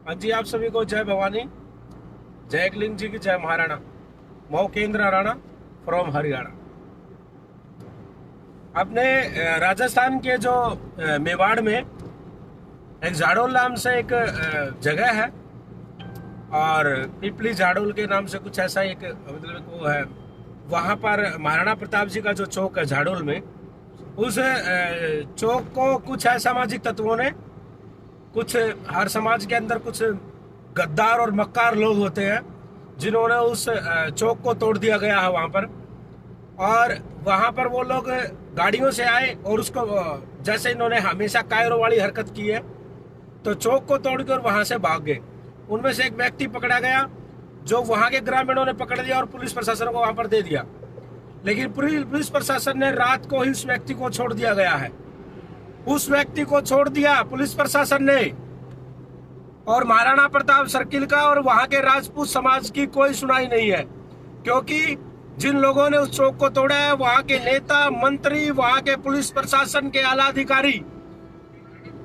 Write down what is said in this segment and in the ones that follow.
हाँ जी, आप सभी को जय भवानी, जय एकलिंग जी की जय महाराणा। मोहकेंद्र राणा फ्रॉम हरियाणा। अपने राजस्थान के जो मेवाड़ में एक झाड़ोल नाम से एक जगह है और पिपली झाड़ोल के नाम से कुछ ऐसा एक मतलब वो है। वहां पर महाराणा प्रताप जी का जो चौक है झाड़ोल में, उस चौक को कुछ असामाजिक तत्वों ने, कुछ हर समाज के अंदर कुछ गद्दार और मक्कार लोग होते हैं जिन्होंने उस चौक को तोड़ दिया गया है वहां पर। और वहां पर वो लोग गाड़ियों से आए और उसको, जैसे इन्होंने हमेशा कायरों वाली हरकत की है, तो चौक को तोड़कर वहां से भाग गए। उनमें से एक व्यक्ति पकड़ा गया जो वहां के ग्रामीणों ने पकड़ लिया और पुलिस प्रशासन को वहां पर दे दिया। लेकिन पुलिस प्रशासन ने रात को ही उस व्यक्ति को छोड़ दिया गया है। उस व्यक्ति को छोड़ दिया पुलिस प्रशासन ने, और महाराणा प्रताप सर्किल का और वहां के राजपूत समाज की कोई सुनाई नहीं है, क्योंकि जिन लोगों ने उस चौक को तोड़ा है वहां के नेता मंत्री, वहां के पुलिस प्रशासन के आला अधिकारी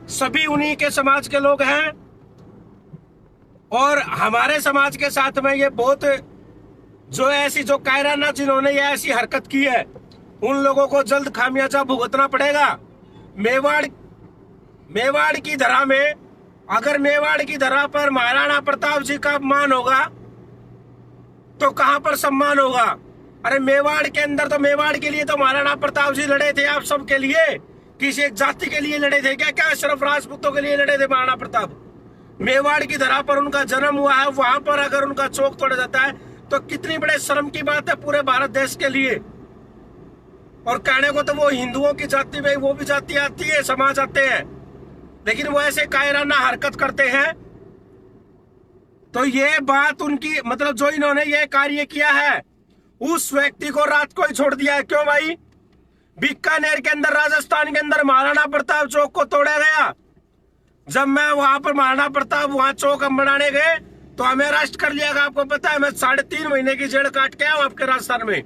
सभी उन्हीं के समाज के लोग हैं। और हमारे समाज के साथ में ये बहुत जो कायराना जिन्होंने ये ऐसी हरकत की है, उन लोगों को जल्द खामियाजा भुगतना पड़ेगा। मेवाड़ की धरा में, अगर मेवाड़ की धरा पर महाराणा प्रताप जी का अपमान होगा तो कहां पर सम्मान होगा? अरे मेवाड़ के अंदर तो, मेवाड़ के लिए तो महाराणा प्रताप जी लड़े थे, आप सबके लिए, किसी एक जाति के लिए लड़े थे क्या? क्या सिर्फ राजपूतों के लिए लड़े थे महाराणा प्रताप? मेवाड़ की धरा पर उनका जन्म हुआ है, वहां पर अगर उनका चौक तोड़ा जाता है तो कितनी बड़े शर्म की बात है पूरे भारत देश के लिए। और कहने को तो वो हिंदुओं की जाति में, वो भी जाति आती है, समाज आते हैं, लेकिन वो ऐसे कायराना हरकत करते हैं। तो ये बात उनकी, मतलब जो इन्होंने ये कार्य किया है, उस व्यक्ति को रात को ही छोड़ दिया है। क्यों भाई? बीकानेर के अंदर, राजस्थान के अंदर महाराणा प्रताप चौक को तोड़ा गया। जब मैं वहां पर महाराणा प्रताप वहां चौक हम बनाने गए तो हमें अरेस्ट कर लिया गया। आपको पता है, मैं 3.5 महीने की जेल काट के आया हूं आपके राजस्थान में।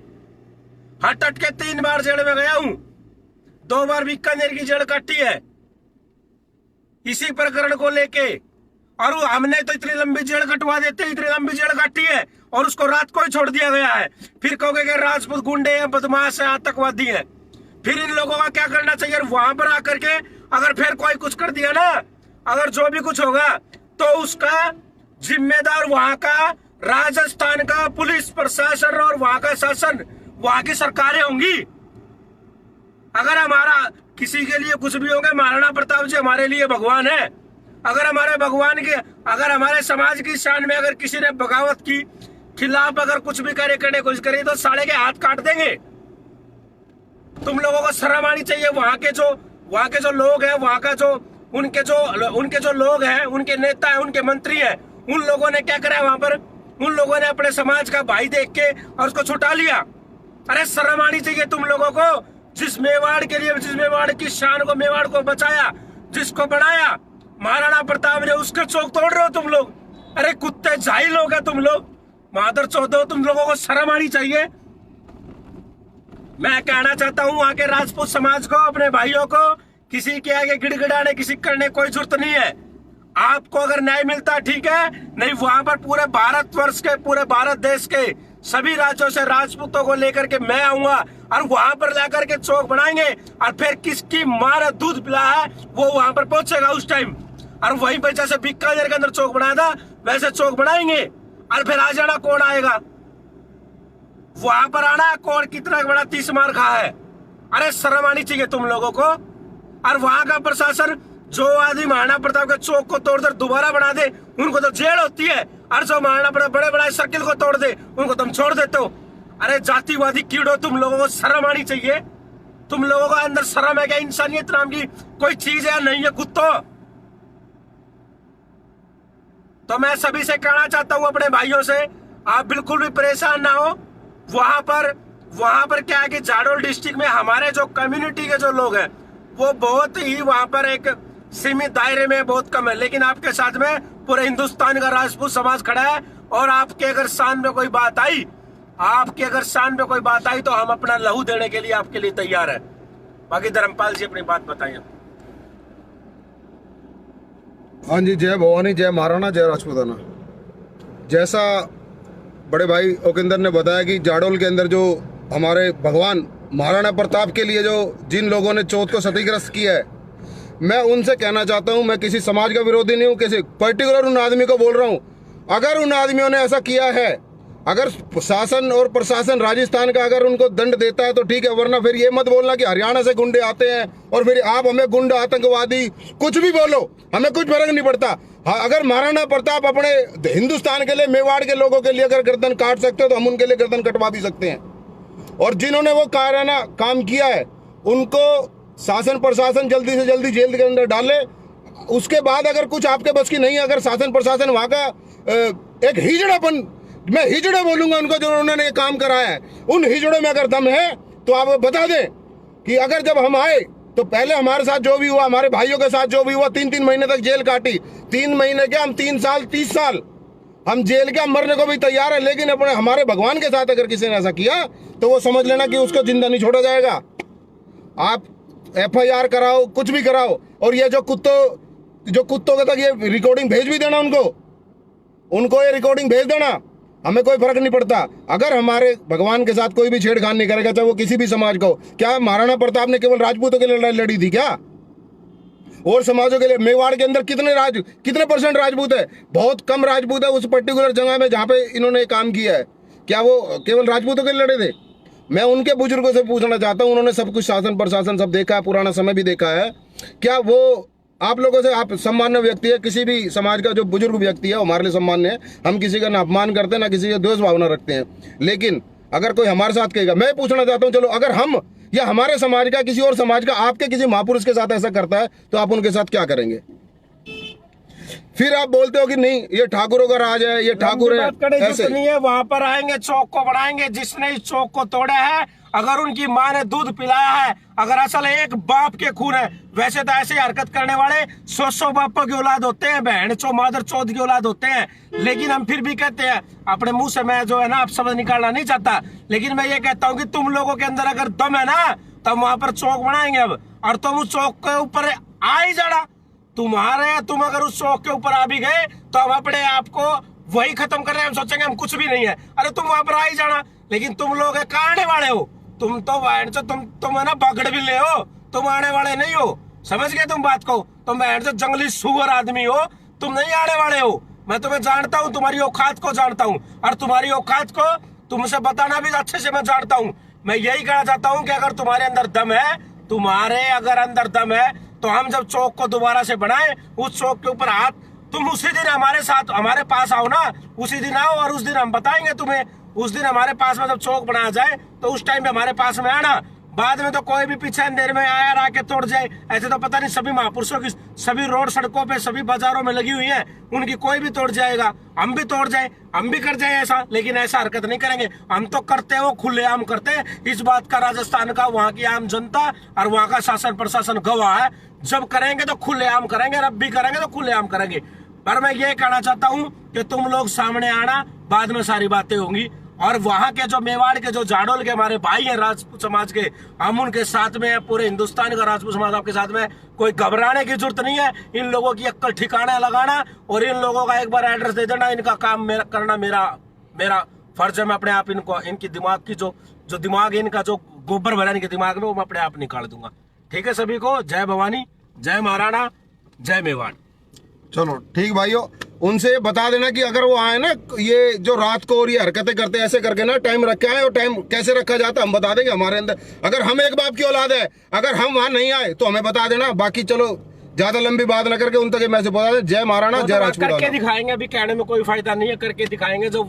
हट के 3 बार जेल में गया हूं, 2 बार बीकानेर की जेल काटी है इसी प्रकरण को लेके। और हमने तो इतनी लंबी जेल कटवा देते, इतनी लंबी जेल काटी है और उसको रात को ही छोड़ दिया गया है। फिर कहोगे कि राजपूत गुंडे हैं, बदमाश हैं, आतंकवादी हैं। फिर इन लोगों का क्या करना चाहिए? वहां पर आकर के अगर फिर कोई कुछ कर दिया ना, अगर जो भी कुछ होगा तो उसका जिम्मेदार वहां का राजस्थान का पुलिस प्रशासन और वहां का शासन, वहां की सरकारें होंगी। अगर हमारा किसी के लिए कुछ भी होगा, महाराणा प्रताप जी हमारे लिए भगवान है। अगर हमारे भगवान के, अगर हमारे समाज की शान में अगर किसी ने बगावत की खिलाफ अगर कुछ भी करने की कोशिश करी तो साले के हाथ काट देंगे। तुम लोगों को शर्म आनी चाहिए। वहां के जो लोग हैं, वहां का जो उनके जो लोग हैं, उनके नेता हैं, उनके मंत्री हैं, उन लोगों ने क्या करा है वहां पर? उन लोगों ने अपने समाज का भाई देख के और उसको छुटा लिया। अरे शर्म आनी चाहिए तुम लोगों को। जिस मेवाड़ के लिए, जिस मेवाड़ की शान को, मेवाड़ को बचाया, जिसको बनाया महाराणा प्रताप ने, उसके चौक तोड़ रहे हो तुम लोग। अरे कुत्ते जाहिल लोग हैं तुम लोग, मादर चौथ हो। तुम लोगों को शर्म आनी चाहिए। मैं कहना चाहता हूं वहां के राजपूत समाज को, अपने भाइयों को, किसी के आगे गिड़गिड़ाने, किसी करने कोई जरूरत नहीं है। आपको अगर न्याय मिलता ठीक है, नहीं वहां पर पूरे भारतवर्ष के, पूरे भारत देश के सभी राज्यों से राजपूतों को लेकर के मैं आऊंगा और वहां पर जाकर के चौक बनाएंगे। और फिर किसकी मां ने दूध पिला है वो वहां पर पहुंचेगा उस टाइम। और वहीं पर जैसे बीकानेर के अंदर चौक बनाया था वैसे चौक बनाएंगे। और फिर आ जाना, कौन आएगा वहां पर? आना कौन कितना बड़ा 30 मार खा है। अरे शर्म आनी चाहिए तुम लोगों को। और वहां का प्रशासन, जो आदमी महाराणा प्रताप के चौक को तोड़कर दोबारा बना दे उनको तो जेल होती है, और जो महाराणा प्रताप बड़े बड़े सर्किल को तोड़ दे उनको तुम छोड़ देते हो। अरे जातिवादी कीड़ो, तुम लोगों को शर्म आनी चाहिए। तुम लोगों का अंदर शर्म है क्या? इंसानियत नाम की कोई चीज है नहीं है कुत्तों? तो मैं सभी से कहना चाहता हूं, अपने भाइयों से, आप बिल्कुल भी परेशान ना हो। वहां पर क्या है कि झाड़ोल डिस्ट्रिक्ट में हमारे जो कम्युनिटी के जो लोग हैं वो बहुत ही वहां पर एक सीमित दायरे में बहुत कम है, लेकिन आपके साथ में पूरे हिंदुस्तान का राजपूत समाज खड़ा है। और आपके अगर शान में कोई बात आई, तो हम अपना लहू देने के लिए आपके लिए तैयार है। बाकी धर्मपाल जी अपनी बात बताइए। हाँ जी, जय भवानी, जय महाराणा, जय राजपूताना। जैसा बड़े भाई ओकेंद्र ने बताया कि जाडोल के अंदर जो हमारे भगवान महाराणा प्रताप के लिए जो जिन लोगों ने चौथ को क्षतिग्रस्त किया है, मैं उनसे कहना चाहता हूं, मैं किसी समाज का विरोधी नहीं हूं, किसी पर्टिकुलर उन आदमी को बोल रहा हूं। अगर उन आदमियों ने ऐसा किया है, अगर शासन और प्रशासन राजस्थान का अगर उनको दंड देता है तो ठीक है, वरना फिर ये मत बोलना कि हरियाणा से गुंडे आते हैं और फिर आप हमें गुंडा, आतंकवादी कुछ भी बोलो, हमें कुछ फर्क नहीं पड़ता। हाँ, अगर महाराणा प्रताप अपने हिंदुस्तान के लिए, मेवाड़ के लोगों के लिए अगर गर्दन काट सकते हो तो हम उनके लिए गर्दन कटवा भी सकते हैं। और जिन्होंने वो कायराना काम किया है उनको शासन प्रशासन जल्दी से जल्दी जेल के अंदर डाले। उसके बाद अगर कुछ आपके बस की नहीं, अगर शासन प्रशासन वहां का एक हिजड़ापन, मैं हिजड़े बोलूंगा उनको जो उन्होंने काम कराया है, उन हिजड़ों में अगर दम है तो आप बता दें कि अगर जब हम आए तो पहले हमारे साथ जो भी हुआ, हमारे भाइयों के साथ जो भी हुआ, 3-3 महीने तक जेल काटी। 3 महीने क्या, हम 3 साल 30 साल हम जेल के मरने को भी तैयार है। लेकिन अपने हमारे भगवान के साथ अगर किसी ने ऐसा किया तो वो समझ लेना कि उसको जिंदा नहीं छोड़ा जाएगा। आप FIR कराओ, कुछ भी कराओ, और ये जो कुत्तों के तक ये रिकॉर्डिंग भेज भी देना, उनको ये रिकॉर्डिंग भेज देना, हमें कोई फर्क नहीं पड़ता। अगर हमारे भगवान के साथ कोई भी छेड़खानी नहीं करेगा, चाहे वो किसी भी समाज का हो। क्या महाराणा प्रताप ने केवल राजपूतों के लिए लड़ाई लड़ी थी क्या? और समाजों के लिए? मेवाड़ के अंदर कितने % राजपूत है? बहुत कम राजपूत है उस पर्टिकुलर जगह में जहां पे इन्होंने काम किया है। क्या वो केवल राजपूतों के लिए लड़े थे? मैं उनके बुजुर्गों से पूछना चाहता हूं, उन्होंने सब कुछ शासन प्रशासन सब देखा है, पुराना समय भी देखा है। क्या वो आप लोगों से, आप सम्मान्य व्यक्ति है, किसी भी समाज का जो बुजुर्ग व्यक्ति है हमारे लिए सम्मान्य है, हम किसी का ना अपमान करते हैं ना किसी का द्वेष भावना रखते हैं। लेकिन अगर कोई हमारे साथ कहेगा, मैं पूछना चाहता हूं, चलो अगर हम या हमारे समाज का किसी और समाज का आपके किसी महापुरुष के साथ ऐसा करता है तो आप उनके साथ क्या करेंगे? फिर आप बोलते हो कि नहीं ये ठाकुरों का राज है, ये ठाकुर है, ऐसे नहीं है। वहां पर आएंगे, चौक को बढ़ाएंगे। जिसने इस चौक को तोड़ा है, अगर उनकी माँ ने दूध पिलाया है, अगर असल एक बाप के खून है, वैसे तो ऐसे हरकत करने वाले 100 बापों की औलाद होते हैं, बहन चो मादर चौथ की औलाद होते हैं। लेकिन हम फिर भी कहते हैं, अपने मुंह से मैं जो है ना आप शब्द निकालना नहीं चाहता, लेकिन मैं ये कहता हूँ कि तुम लोगों के अंदर अगर दम है ना तो वहां पर चौक बनाएंगे अब, और तुम उस चौक के ऊपर आ ही जाना। तुम अगर उस चौक के ऊपर आ भी गए तो हम अपने आप को वही खत्म कर रहे हैं, हम सोचेंगे हम कुछ भी नहीं है। अरे तुम वहां पर आ ही जाना। लेकिन तुम लोग आने वाले हो, तुम तो तुम है ना बगड़ भी ले हो, तुम आने वाले नहीं हो। समझ गए तुम बात को? तुम जंगली सुअर आदमी हो, तुम नहीं आने वाले हो। मैं तुम्हें जानता हूँ, तुम्हारी औकात को जानता हूँ, और तुम्हारी औकात को तुमसे बताना भी अच्छे से मैं जानता हूँ। मैं यही कहना चाहता हूँ कि अगर तुम्हारे अंदर दम है, तो हम जब चौक को दोबारा से बनाए, उस चौक के ऊपर हाथ, तुम उसी दिन हमारे साथ हमारे पास आओ ना, उसी दिन आओ और उस दिन हम बताएंगे तुम्हें। उस दिन हमारे पास में जब चौक बनाया जाए तो उस टाइम पे हमारे पास में आना। बाद में तो कोई भी पीछे अंधेर में आया आके तोड़ जाए, ऐसे तो पता नहीं। सभी महापुरुषों की सभी रोड सड़कों पे सभी बाजारों में लगी हुई है, उनकी कोई भी तोड़ जाएगा, हम भी तोड़ जाए, हम भी कर जाए ऐसा। लेकिन ऐसा हरकत नहीं करेंगे हम, तो करते हैं वो खुलेआम करते हैं। इस बात का राजस्थान का, वहां की आम जनता और वहां का शासन प्रशासन गवाह है। जब करेंगे तो खुलेआम करेंगे, अब भी करेंगे तो खुलेआम करेंगे। पर मैं ये कहना चाहता हूँ कि तुम लोग सामने आना, बाद में सारी बातें होंगी। और वहां के जो मेवाड़ के जो जाडोल के हमारे भाई हैं राजपूत समाज के, हम उनके साथ में है। पूरे हिंदुस्तान का राजपूत समाज आपके साथ में है। कोई घबराने की जरूरत नहीं है। इन लोगों की अक्ल ठिकाना लगाना और इन लोगों का एक बार एड्रेस दे देना, इनका काम करना मेरा फर्ज है। मैं अपने आप इनको, इनकी दिमाग की जो दिमाग, इनका जो गोबर भरा इनके दिमाग में, वो मैं अपने आप निकाल दूंगा। ठीक है सभी को जय भवानी, जय महाराणा, जय मेवाड़। चलो ठीक भाइयों, उनसे बता देना कि अगर वो आए ना, ये जो रात को और ये हरकतें करते हैं ऐसे करके ना, टाइम रखा है और टाइम कैसे रखा जाता है हम बता देंगे। हमारे अंदर अगर हम एक बाप की औलाद है, अगर हम वहां नहीं आए तो हमें बता देना। बाकी चलो ज्यादा लंबी बात ना करके उन तक मैसेज बता दें। जय महाराणा, जय राजपूत। करके दिखाएंगे, अभी कहने में कोई फायदा नहीं है, करके दिखाएंगे। जो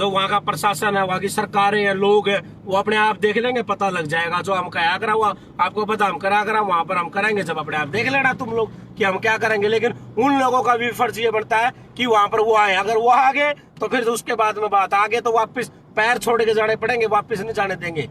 वहाँ का प्रशासन है, वहाँ की सरकारें हैं, लोग हैं, वो अपने आप देख लेंगे, पता लग जाएगा। जो हम कहा करा हुआ आपको पता, हम करा वहां पर हम करेंगे। जब अपने आप देख लेना तुम लोग कि हम क्या करेंगे। लेकिन उन लोगों का भी फर्ज ये बनता है कि वहां पर वो आए। अगर वो आ गए तो फिर उसके बाद में बात आगे तो वापस पैर छोड़ के जाने पड़ेंगे, वापस नहीं जाने देंगे।